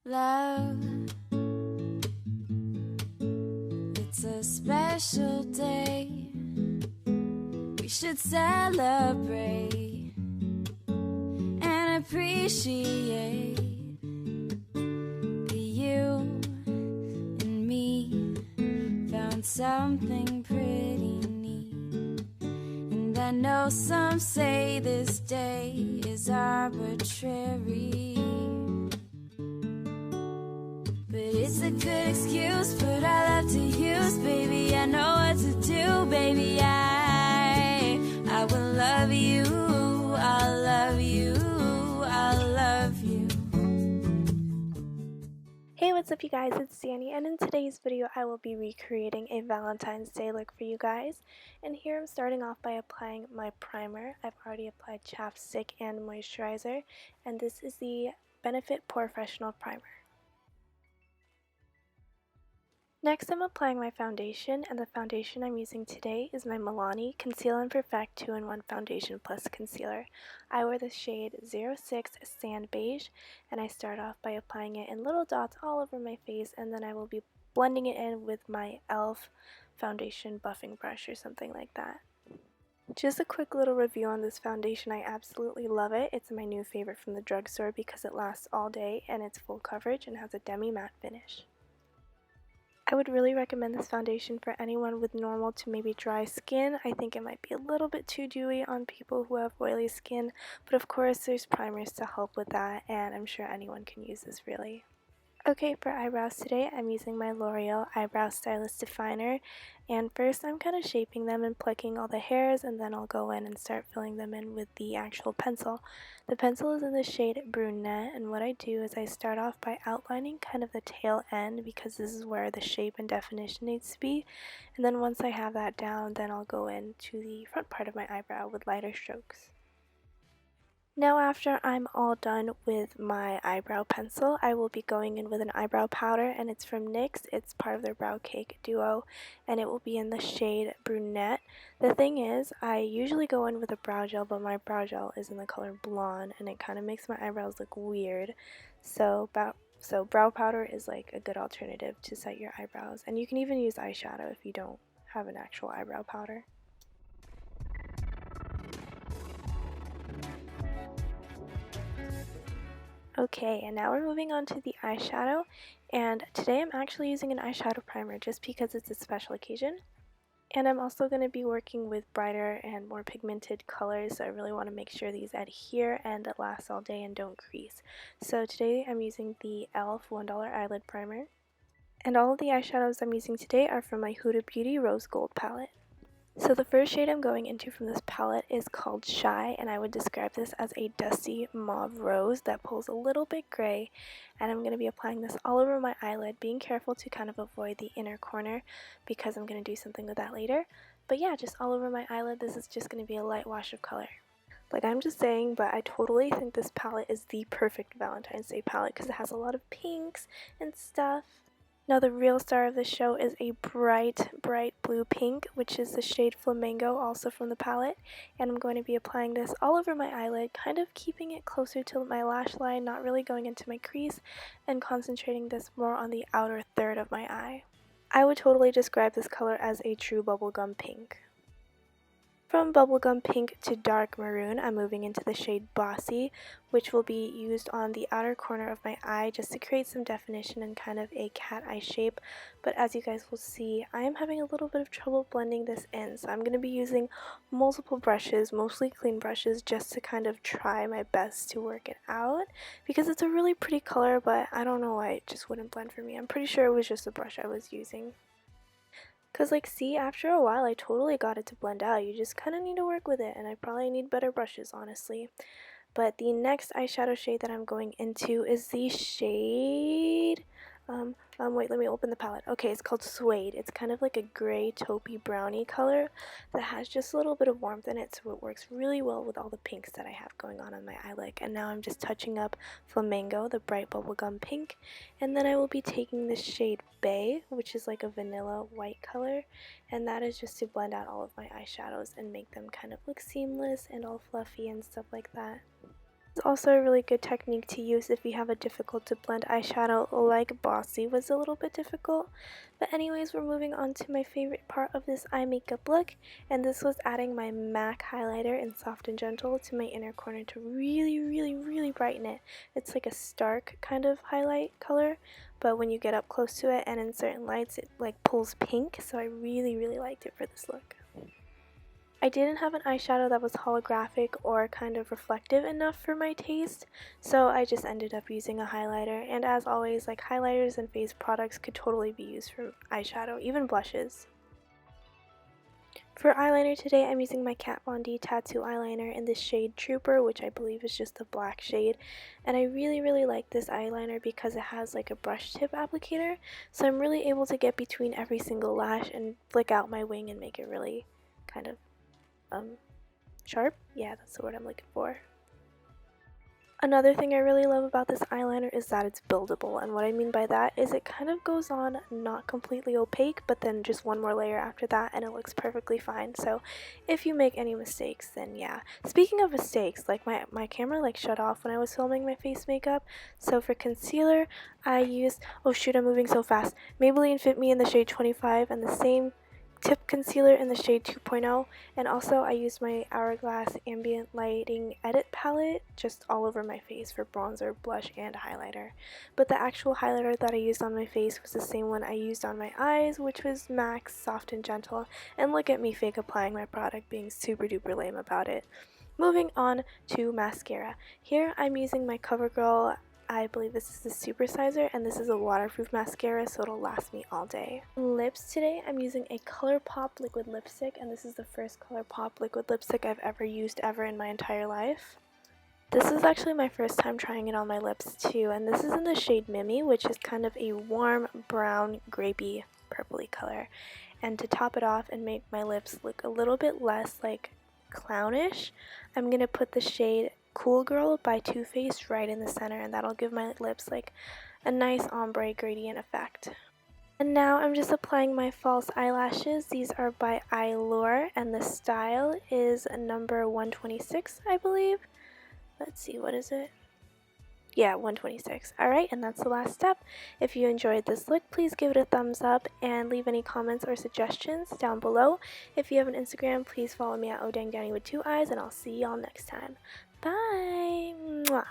Love, it's a special day. We should celebrate and appreciate that you and me found something pretty neat. And I know some say this day is arbitrary, but it's a good excuse, but I love to use, baby. I know what to do, baby. I will love you, I'll love you, I'll love you. Hey, what's up you guys, it's Danny, and in today's video I will be recreating a Valentine's Day look for you guys. And here I'm starting off by applying my primer. I've already applied chapstick and moisturizer, and this is the Benefit Porefessional Primer. Next, I'm applying my foundation, and the foundation I'm using today is my Milani Conceal and Perfect 2-in-1 Foundation Plus Concealer. I wear the shade 06 Sand Beige, and I start off by applying it in little dots all over my face, and then I will be blending it in with my e.l.f. foundation buffing brush or something like that. Just a quick little review on this foundation. I absolutely love it. It's my new favorite from the drugstore because it lasts all day and it's full coverage and has a demi-matte finish. I would really recommend this foundation for anyone with normal to maybe dry skin. I think it might be a little bit too dewy on people who have oily skin, but of course there's primers to help with that, and I'm sure anyone can use this really. Okay, for eyebrows today, I'm using my L'Oreal Eyebrow Stylist Definer, and first I'm kind of shaping them and plucking all the hairs, and then I'll go in and start filling them in with the actual pencil. The pencil is in the shade Brunette, and what I do is I start off by outlining kind of the tail end because this is where the shape and definition needs to be, and then once I have that down, then I'll go into the front part of my eyebrow with lighter strokes. Now after I'm all done with my eyebrow pencil, I will be going in with an eyebrow powder, and it's from NYX. It's part of their Brow Cake duo, and it will be in the shade Brunette. The thing is, I usually go in with a brow gel, but my brow gel is in the color blonde, and it kind of makes my eyebrows look weird. So brow powder is like a good alternative to set your eyebrows, and you can even use eyeshadow if you don't have an actual eyebrow powder. Okay, and now we're moving on to the eyeshadow, and today I'm actually using an eyeshadow primer just because it's a special occasion. And I'm also going to be working with brighter and more pigmented colors, so I really want to make sure these adhere and last all day and don't crease. So today I'm using the e.l.f. $1 eyelid primer, and all of the eyeshadows I'm using today are from my Huda Beauty Rose Gold palette. So the first shade I'm going into from this palette is called Shy, and I would describe this as a dusty mauve rose that pulls a little bit gray, and I'm going to be applying this all over my eyelid, being careful to kind of avoid the inner corner because I'm going to do something with that later. But yeah, just all over my eyelid. This is just going to be a light wash of color. Like I'm just saying, but I totally think this palette is the perfect Valentine's Day palette because it has a lot of pinks and stuff. Now the real star of the show is a bright blue pink, which is the shade Flamingo, also from the palette, and I'm going to be applying this all over my eyelid, kind of keeping it closer to my lash line, not really going into my crease, and concentrating this more on the outer third of my eye. I would totally describe this color as a true bubblegum pink. From bubblegum pink to dark maroon, I'm moving into the shade Bossy, which will be used on the outer corner of my eye just to create some definition and kind of a cat eye shape. But as you guys will see, I am having a little bit of trouble blending this in, so I'm going to be using multiple brushes, mostly clean brushes, just to kind of try my best to work it out, because it's a really pretty color, but I don't know why it just wouldn't blend for me. I'm pretty sure it was just the brush I was using. Because like, see, after a while I totally got it to blend out. You just kind of need to work with it, and I probably need better brushes, honestly. But the next eyeshadow shade that I'm going into is the shade, wait, let me open the palette. Okay, it's called Suede. It's kind of like a gray taupey brownie color that has just a little bit of warmth in it, so it works really well with all the pinks that I have going on my eye look. And now I'm just touching up Flamingo, the bright bubblegum pink, and then I will be taking the shade Bay, which is like a vanilla white color, and that is just to blend out all of my eyeshadows and make them kind of look seamless and all fluffy and stuff like that. It's also a really good technique to use if you have a difficult to blend eyeshadow like Bossy was a little bit difficult. But anyways, we're moving on to my favorite part of this eye makeup look, and this was adding my MAC highlighter in Soft and Gentle to my inner corner to really brighten it. It's like a stark kind of highlight color, but when you get up close to it and in certain lights it like pulls pink, so I really liked it for this look. I didn't have an eyeshadow that was holographic or kind of reflective enough for my taste, so I just ended up using a highlighter, and as always, like highlighters and face products could totally be used for eyeshadow, even blushes. For eyeliner today, I'm using my Kat Von D Tattoo eyeliner in the shade Trooper, which I believe is just a black shade, and I really like this eyeliner because it has like a brush tip applicator, so I'm really able to get between every single lash and flick out my wing and make it really kind of sharp? Yeah, that's the word I'm looking for. Another thing I really love about this eyeliner is that it's buildable, and what I mean by that is it kind of goes on not completely opaque, but then just one more layer after that and it looks perfectly fine. So if you make any mistakes, then yeah. Speaking of mistakes, like my camera like shut off when I was filming my face makeup, so for concealer I used, oh shoot, I'm moving so fast, Maybelline Fit Me in the shade 25 and the same tip concealer in the shade 2.0, and also I used my Hourglass Ambient Lighting Edit palette just all over my face for bronzer, blush, and highlighter. But the actual highlighter that I used on my face was the same one I used on my eyes, which was MAC's Soft and Gentle, and look at me fake applying my product being super duper lame about it. Moving on to mascara. Here I'm using my CoverGirl, I believe this is the supersizer, and this is a waterproof mascara, so it'll last me all day. Lips today, I'm using a ColourPop liquid lipstick, and this is the first ColourPop liquid lipstick I've ever used in my entire life. This is actually my first time trying it on my lips too, and this is in the shade Mimmy, which is kind of a warm brown grapey purpley color. And to top it off and make my lips look a little bit less like clownish, I'm gonna put the shade Cool Girl by Too Faced right in the center, and that'll give my lips like a nice ombre gradient effect. And now I'm just applying my false eyelashes. These are by Eyelure, and the style is number 126, I believe. Let's see, what is it? Yeah, 126. Alright, and that's the last step. If you enjoyed this look, please give it a thumbs up and leave any comments or suggestions down below. If you have an Instagram, please follow me at ohdangdanii with 2 eyes, and I'll see y'all next time. Bye! Mwah.